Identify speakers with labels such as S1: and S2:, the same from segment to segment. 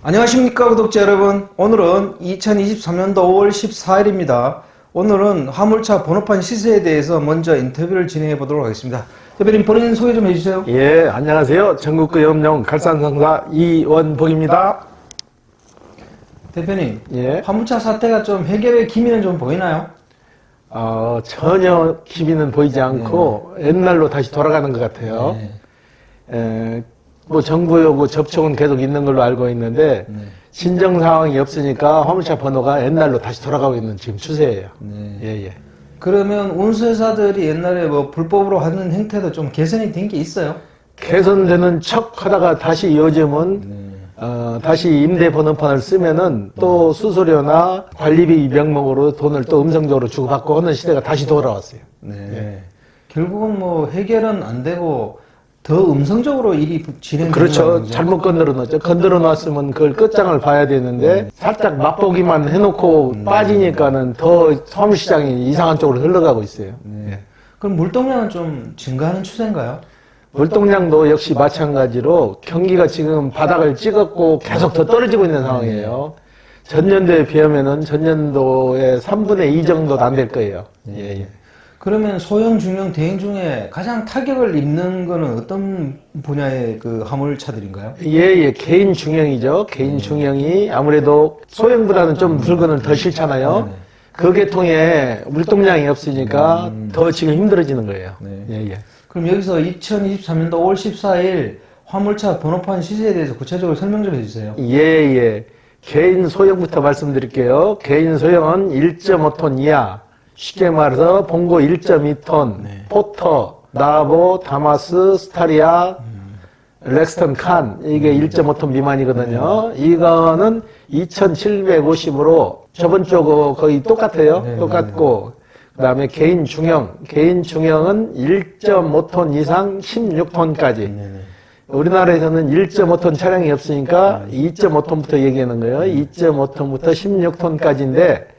S1: 안녕하십니까 구독자 여러분. 오늘은 2023년도 5월 14일입니다. 오늘은 화물차 번호판 시세에 대해서 먼저 인터뷰를 진행해 보도록 하겠습니다. 대표님 본인 소개 좀 해주세요.
S2: 예, 안녕하세요. 전국구 염령 갈산상사 이원복입니다.
S1: 대표님,
S2: 예.
S1: 화물차 사태가 좀 해결의 기미는 좀 보이나요?
S2: 전혀 기미는 보이지 않고 옛날로 다시 돌아가는 것 같아요. 뭐 정부하고 접촉은 계속 있는 걸로 알고 있는데 진정 상황이 없으니까 화물차 번호가 옛날로 다시 돌아가고 있는 지금 추세예요. 예.
S1: 그러면 운수회사들이 옛날에 뭐 불법으로 하는 행태도 좀 개선이 된 게 있어요?
S2: 개선되는 척 하다가 다시 요즘은 다시 임대 번호판을 쓰면은 또 수수료나 관리비 명목으로 돈을 또 음성적으로 주고받고 하는 시대가 다시 돌아왔어요.
S1: 결국은 뭐 해결은 안 되고 더 음성적으로 일이 진행되는
S2: 그렇죠.
S1: 거죠.
S2: 잘못 건드려 놨죠. 건드려 놨으면 그걸 끝장을 봐야 되는데 살짝 맛보기만 해놓고 빠지니까는 더 화물시장이 이상한 쪽으로 흘러가고 있어요.
S1: 그럼 물동량은 좀 증가하는 추세인가요?
S2: 물동량도 역시 마찬가지로 경기가 지금 바닥을 찍었고 계속 더 떨어지고 있는 상황이에요. 전년도에 비하면은 전년도의 3분의 2 정도도 안 될 거예요.
S1: 그러면 소형, 중형, 대형 중에 가장 타격을 입는 거는 어떤 분야의 그 화물차들인가요?
S2: 개인 중형이죠. 개인 중형이 아무래도 소형보다는 좀 물건을 더 싫잖아요. 그 계통에 물동량이 없으니까 더 지금 힘들어지는 거예요.
S1: 그럼 여기서 2023년도 5월 14일 화물차 번호판 시세에 대해서 구체적으로 설명 좀 해주세요.
S2: 개인 소형부터 말씀드릴게요. 개인 소형은 1.5톤 이하. 쉽게 말해서 봉고 1.2톤, 포터, 나보, 다마스, 스타리아, 렉스턴 칸, 이게 1.5톤 미만이거든요. 이거는 2,750으로 저번 주 거의 똑같아요. 똑같고, 그 다음에 개인 중형, 개인 중형은 1.5톤 이상 16톤까지. 우리나라에서는 1.5톤 차량이 없으니까 2.5톤부터 얘기하는 거예요. 2.5톤부터 16톤까지인데,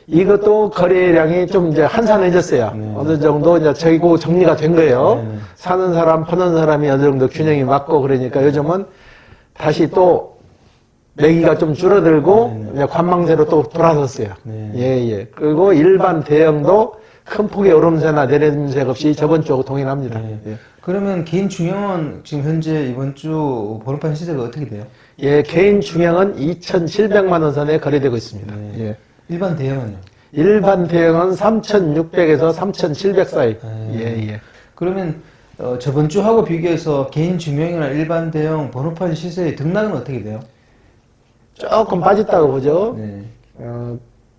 S2: 이것도 거래량이 좀 이제 한산해졌어요. 어느 정도 이제 재고 정리가 된 거예요. 사는 사람, 파는 사람이 어느 정도 균형이 맞고 그러니까 요즘은 다시 또 매기가 좀 줄어들고 이제 관망세로 또 돌아섰어요. 그리고 일반 대형도 큰 폭의 오름세나 내림세 없이 저번 주하고 동일합니다.
S1: 그러면 개인 중형은 지금 현재 이번 주 번호판 시세가 어떻게 돼요?
S2: 개인 중형은 2,700만 원 선에 거래되고 있습니다.
S1: 일반 대형은요?
S2: 일반 대형은 3,600에서 3,700 사이.
S1: 그러면 저번 주하고 비교해서 개인 중형이나 일반 대형 번호판 시세의 등락은 어떻게 돼요?
S2: 조금 빠졌다고 보죠.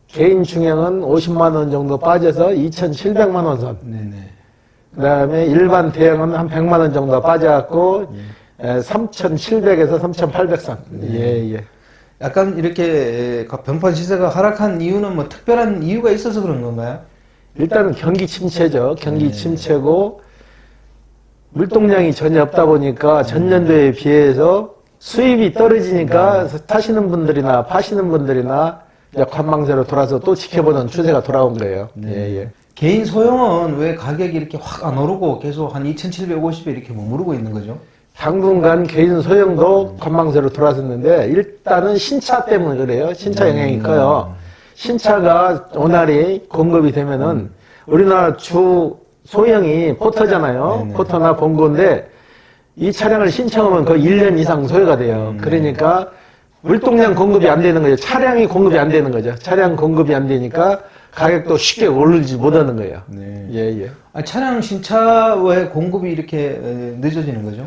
S2: 개인 중형은 50만 원 정도 빠져서 2,700만 원 선. 그 다음에 일반 대형은 한 100만 원 정도 빠져갖고 3,700에서 3,800 선.
S1: 약간 이렇게 번호판 시세가 하락한 이유는 뭐 특별한 이유가 있어서 그런 건가요?
S2: 일단은 경기 침체죠. 경기 침체고 물동량이 전혀 없다 보니까 전년도에 비해서 수입이 떨어지니까 타시는 분들이나 파시는 분들이나 관망세로 돌아서 또 지켜보는 추세가 돌아온 거예요.
S1: 개인 소형은 왜 가격이 이렇게 확 안 오르고 계속 한 2,750에 이렇게 머무르고 있는 거죠?
S2: 당분간 개인 소형도 관망세로 돌아섰는데 일단은 신차 때문에 그래요. 신차 영향이 커요. 신차가 원활히 공급이 되면은 우리나라 주 소형이 포터잖아요. 포터나 봉고인데 이 차량을 신청하면 거의 1년 이상 소요가 돼요. 그러니까 물동량 공급이 안 되는 거죠. 차량이 공급이 안 되는 거죠. 차량 공급이 안 되니까 가격도 쉽게 오르지 못하는 거예요.
S1: 차량 신차의 공급이 이렇게 늦어지는 거죠?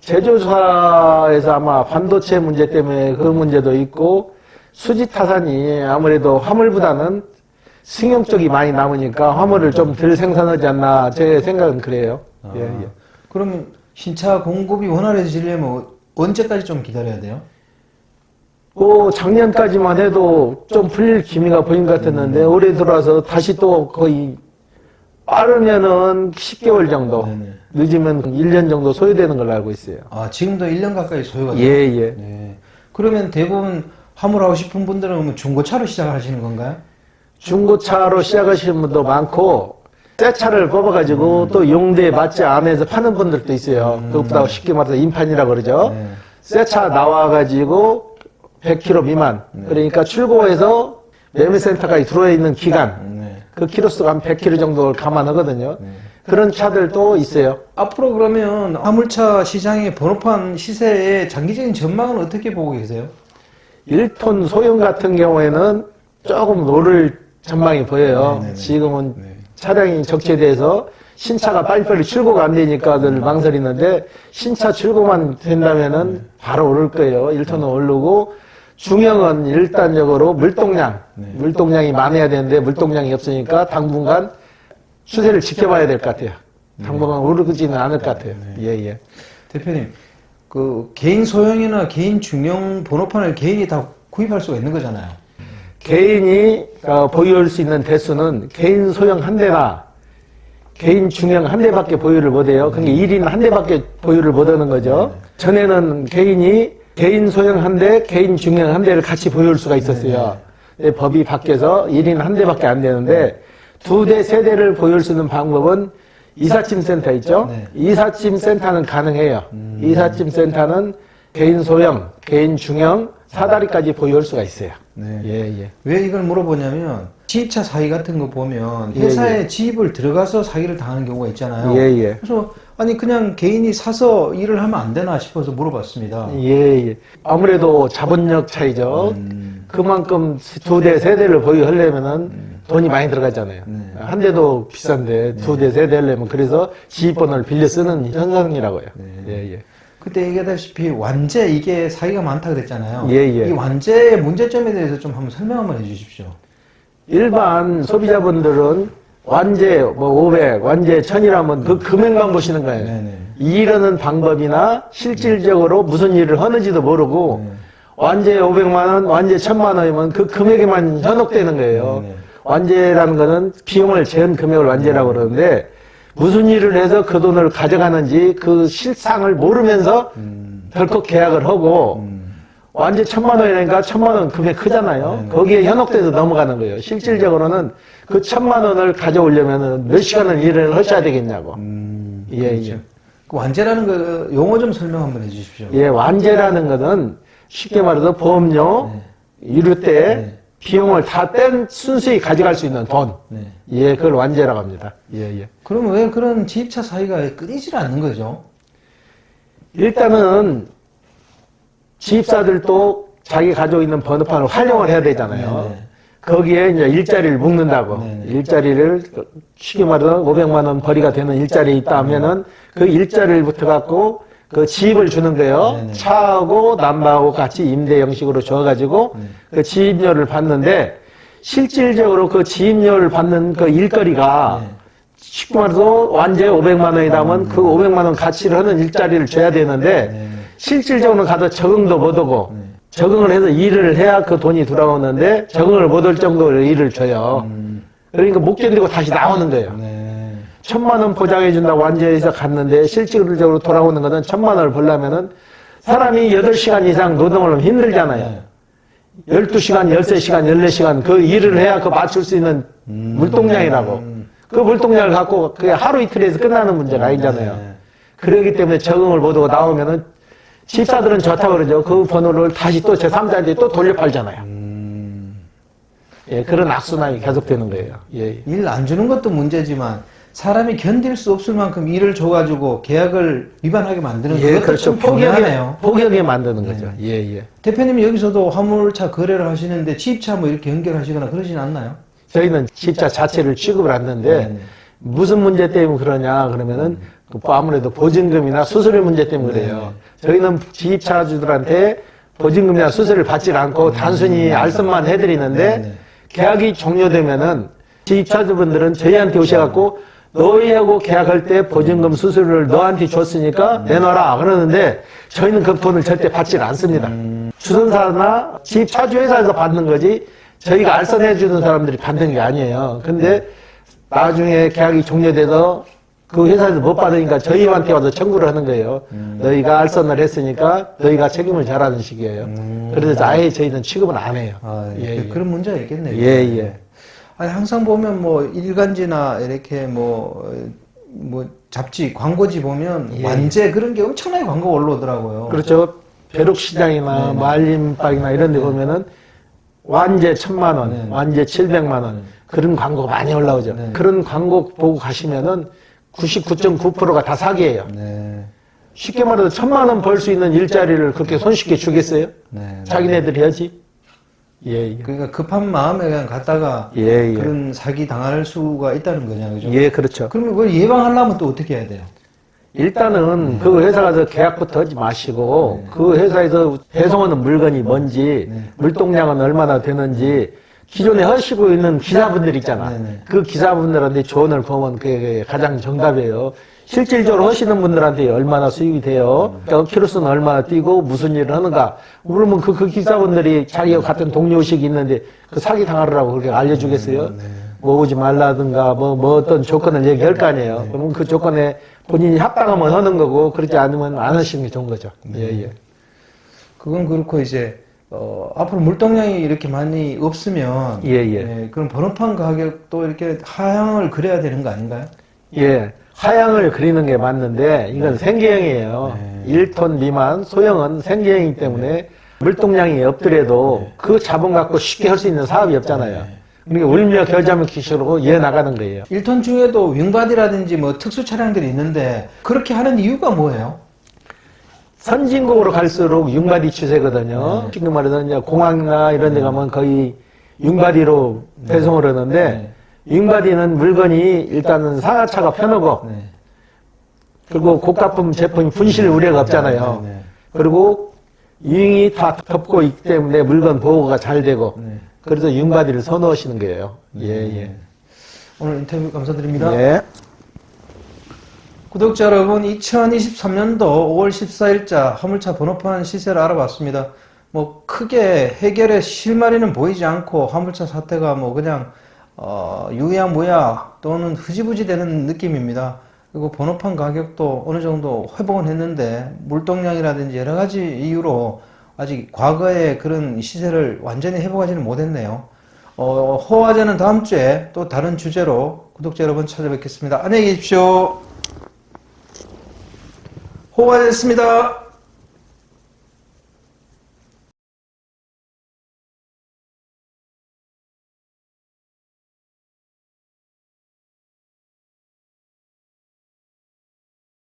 S2: 제조사에서 아마 반도체 문제 때문에 그 문제도 있고 수지 타산이 아무래도 화물보다는 승용 쪽이 많이 남으니까 화물을 좀 덜 생산하지 않나 제 생각은 그래요.
S1: 그러면 신차 공급이 원활해지려면 언제까지 좀 기다려야 돼요?
S2: 작년까지만 해도 좀 풀릴 기미가 보인 것 같았는데 올해 들어와서 다시 또 거의 빠르면은 10개월 정도, 늦으면 1년 정도 소요되는 걸로 알고 있어요.
S1: 지금도 1년 가까이 소요가 돼요? 그러면 대부분 화물하고 싶은 분들은 중고차로 시작하시는 건가요?
S2: 중고차로 시작하시는 분도 많고 새 차를 뽑아가지고 또 용도에 맞지 않아서 파는 분들도 있어요. 그것보다 쉽게 말해서 인판이라고 그러죠. 새 차 나와가지고 100km 미만. 그러니까 출고해서 매매센터까지 들어와 있는 기간. 그 키로수가 한 100km 정도를 감안하거든요. 그런 차들도 있어요.
S1: 앞으로 그러면 화물차 시장의 번호판 시세의 장기적인 전망은 어떻게 보고 계세요?
S2: 1톤 소형 같은 경우에는 조금 오를 전망이 보여요. 지금은 차량이 적체돼서 신차가 빨리빨리 출고가 안 되니까들 망설이는데 신차 출고만 된다면은 바로 오를 거예요. 1톤은 오르고 중형은 일단적으로 물동량이 많아야 되는데 물동량이 없으니까 당분간 추세를 지켜봐야 될 것 같아요. 당분간 오르지는 않을 것 같아요. 예.
S1: 대표님, 그 개인 소형이나 개인 중형 번호판을 개인이 다 구입할 수가 있는 거잖아요.
S2: 개인이 보유할 수 있는 대수는 개인 소형 한 대나 개인 중형 한 대밖에 보유를 못해요. 그러니까 1인 한 대밖에 보유를 못하는 거죠. 전에는 개인 소형 한 대, 개인 중형 한 대를 같이 보유할 수가 있었어요. 근데 법이 바뀌어서 1인 한 대밖에 안 되는데 2대, 3대를 보유할 수 있는 방법은 이삿짐 센터 있죠? 이삿짐 센터는 가능해요. 이삿짐 센터는 개인 소형, 개인 중형, 사다리까지 보유할 수가 있어요. 예.
S1: 왜 이걸 물어보냐면 지입차 사기 같은 거 보면 회사에 지입을 들어가서 사기를 당하는 경우가 있잖아요.
S2: 예.
S1: 그래서 아니 그냥 개인이 사서 일을 하면 안 되나 싶어서 물어봤습니다.
S2: 예. 아무래도 자본력 차이죠. 그만큼 2대, 3대를 보유하려면은 돈이 많이 들어가잖아요. 한 대도 비싼데 2대, 3대 하려면 그래서 지입번호를 빌려 쓰는 현상이라고요. 예.
S1: 그때 얘기하다시피 완제 이게 사기가 많다 그랬잖아요.
S2: 예.
S1: 이 완제의 문제점에 대해서 좀 한번 설명 한번 해주십시오.
S2: 일반 소비자분들은 완제 500, 완제 1000이라면 그 금액만 보시는 거예요. 일하는 방법이나 실질적으로 무슨 일을 하는지도 모르고 완제 500만원, 완제 1000만원이면 그 금액에만 현혹되는 거예요. 완제라는 거는 비용을 재은 금액을 완제라고 그러는데 무슨 일을 해서 그 돈을 가져가는지 그 실상을 모르면서 덜컥 계약을 하고 완전 1000만원이니까 1000만원 금액 크잖아요. 거기에 현혹돼서 넘어가는 거예요. 실질적으로는 그 1000만원을 가져오려면 몇 시간을 일을 하셔야 되겠냐고. 예.
S1: 그 완제라는 거 용어 좀 설명 한번 해주십시오.
S2: 예, 완제라는 것은 쉽게 말해서 보험료, 유류세, 비용을 다 뺀 순수히 가져갈 수 있는 돈. 예, 그걸 완제라고 합니다. 예.
S1: 그러면 왜 그런 지입차 사기가 끊이질 않는 거죠?
S2: 일단은 지입사들도 자기 가지고 있는 번호판을 활용을 해야 되잖아요. 거기에 이제 일자리를 묶는다고. 일자리를 쉽게 말해서 500만 원 벌이가 되는 일자리 있다 하면은 그 일자리를 붙어갖고 그 지입을 주는 거예요. 차하고 남바하고 같이 임대 형식으로 줘가지고 그 지입료를 받는데 실질적으로 그 지입료를 받는 그 일거리가 쉽게 말해서 완제 500만 원이다 하면 그 500만 원 가치를 하는 일자리를 줘야 되는데 실질적으로 가서 적응도 못하고 적응을 해서 일을 해야 그 돈이 돌아오는데 적응을 못할 정도로 일을 줘요. 그러니까 못 견디고 다시 나오는 거예요. 1000만 원 보장해준다고 완제해서 갔는데 실질적으로 돌아오는 것은 1000만 원을 벌려면은 사람이 8시간 이상 노동을 하면 힘들잖아요. 12시간, 13시간, 14시간 그 일을 해야 그 맞출 수 있는 물동량이라고. 그 물동량을 갖고 그게 하루 이틀에서 끝나는 문제가 아니잖아요. 그러기 때문에 적응을 못하고 나오면은 집사들은 좋다고 그러죠. 그 번호를 다시 또 제3자한테 또 돌려팔잖아요. 예, 그런 악순환이 계속되는 거예요. 예.
S1: 일 안 주는 것도 문제지만 사람이 견딜 수 없을 만큼 일을 줘가지고 계약을 위반하게 만드는 것도
S2: 그렇죠.
S1: 좀 포기하네요.
S2: 포기하게 만드는 거죠. 예.
S1: 대표님이 여기서도 화물차 거래를 하시는데 지입차 뭐 이렇게 연결하시거나 그러진 않나요?
S2: 저희는 지입차 자체를 취급을 하는데 무슨 문제 때문에 그러냐 그러면은 아무래도 보증금이나 수수료 문제 때문에 그래요. 저희는 지입차주들한테 보증금이나 수수료를 받지 않고 단순히 알선만 해드리는데 계약이 종료되면은 지입차주분들은 저희한테 오셔갖고 너희하고 계약할 때 보증금 수수료를 너한테 줬으니까 내놔라 그러는데 저희는 그 돈을 절대 받지 않습니다. 주선사나 지입차주 회사에서 받는 거지 저희가 알선해주는 사람들이 받는 게 아니에요. 근데 나중에 계약이 종료돼서 그 회사에서 못 받으니까 저희한테 와서 청구를 하는 거예요. 너희가 알선을 했으니까 너희가 책임을 져라는 식이에요. 그래서 아예 저희는 취급은 안 해요.
S1: 그런 문제가 있겠네요.
S2: 예.
S1: 아니, 항상 보면 뭐 일간지나 이렇게 뭐 잡지, 광고지 보면 완제 그런 게 엄청나게 광고가 올라오더라고요.
S2: 그렇죠. 벼룩시장이나
S1: 네.
S2: 뭐 알림박이나 이런 데 보면은 완제 1,000만 원,
S1: 네.
S2: 완제 700만 원 그런 광고 많이 올라오죠.
S1: 네.
S2: 그런 광고 보고 가시면은 99.9%가 다 사기예요.
S1: 네.
S2: 쉽게 말해서 1,000만 원 벌 수 있는 일자리를 그렇게 손쉽게 주겠어요?
S1: 네.
S2: 자기네들이 하지? 예, 예.
S1: 그러니까 급한 마음에 그냥 갔다가
S2: 예, 예.
S1: 그런 사기 당할 수가 있다는 거냐, 그죠?
S2: 예, 그렇죠.
S1: 그러면 그걸 예방하려면 또 어떻게 해야 돼요?
S2: 일단은 그 회사 가서 계약부터 하지 마시고 그 회사에서 배송하는 물건이 뭔지 물동량은 얼마나 되는지 기존에 하시고 있는 기사분들 있잖아.
S1: 네네.
S2: 그 기사분들한테 조언을 구하면 그게 가장 정답이에요. 실질적으로 하시는 분들한테 얼마나 수익이 돼요? 그러니까 키로수는 얼마나 뛰고 무슨 일을 하는가? 그러면 그 기사분들이 자기가 같은 동료의식이 있는데 그 사기 당하라고 그렇게 알려주겠어요? 뭐 오지 말라든가 뭐 어떤 조건을 얘기할 거 아니에요. 그러면 그 조건에 본인이 합당하면 하는 거고 그렇지 않으면 안 하시는 게 좋은 거죠. 예, 예.
S1: 그건 그렇고 이제 앞으로 물동량이 이렇게 많이 없으면
S2: 예, 예.
S1: 그럼 번호판 가격도 이렇게 하향을 그려야 되는 거 아닌가요?
S2: 예. 하향을 그리는 게 맞는데 이건 생계형이에요. 1톤 미만 소형은 생계형이기 때문에 물동량이 없더라도 그 자본 갖고 쉽게 할 수 있는 사업이 없잖아요. 그러니까 울며 겨자며 기술로 이어 나가는 거예요.
S1: 1톤 중에도 윙바디라든지 뭐 특수 차량들이 있는데 그렇게 하는 이유가 뭐예요?
S2: 선진국으로 갈수록 융바디 추세거든요. 지금 말해서 이제 공항이나 이런 데 가면 거의 융바디로 배송을 하는데 융바디는 물건이 일단은 상하차가 편하고
S1: 네.
S2: 그리고 고가품 제품이 분실 우려가 없잖아요.
S1: 네.
S2: 그리고 윙이 다 덮고 있기 때문에 물건 보호가 잘 되고
S1: 네.
S2: 그래서 융바디를 선호하시는 거예요. 예, 예.
S1: 오늘 인터뷰 감사드립니다.
S2: 예.
S1: 구독자 여러분, 2023년도 5월 14일자 화물차 번호판 시세를 알아봤습니다. 뭐 크게 해결의 실마리는 보이지 않고 화물차 사태가 뭐 그냥 유야무야 또는 흐지부지 되는 느낌입니다. 그리고 번호판 가격도 어느 정도 회복은 했는데 물동량이라든지 여러 가지 이유로 아직 과거의 그런 시세를 완전히 회복하지는 못했네요. 호화제는 다음 주에 또 다른 주제로 구독자 여러분 찾아뵙겠습니다. 안녕히 계십시오. 호화제였습니다.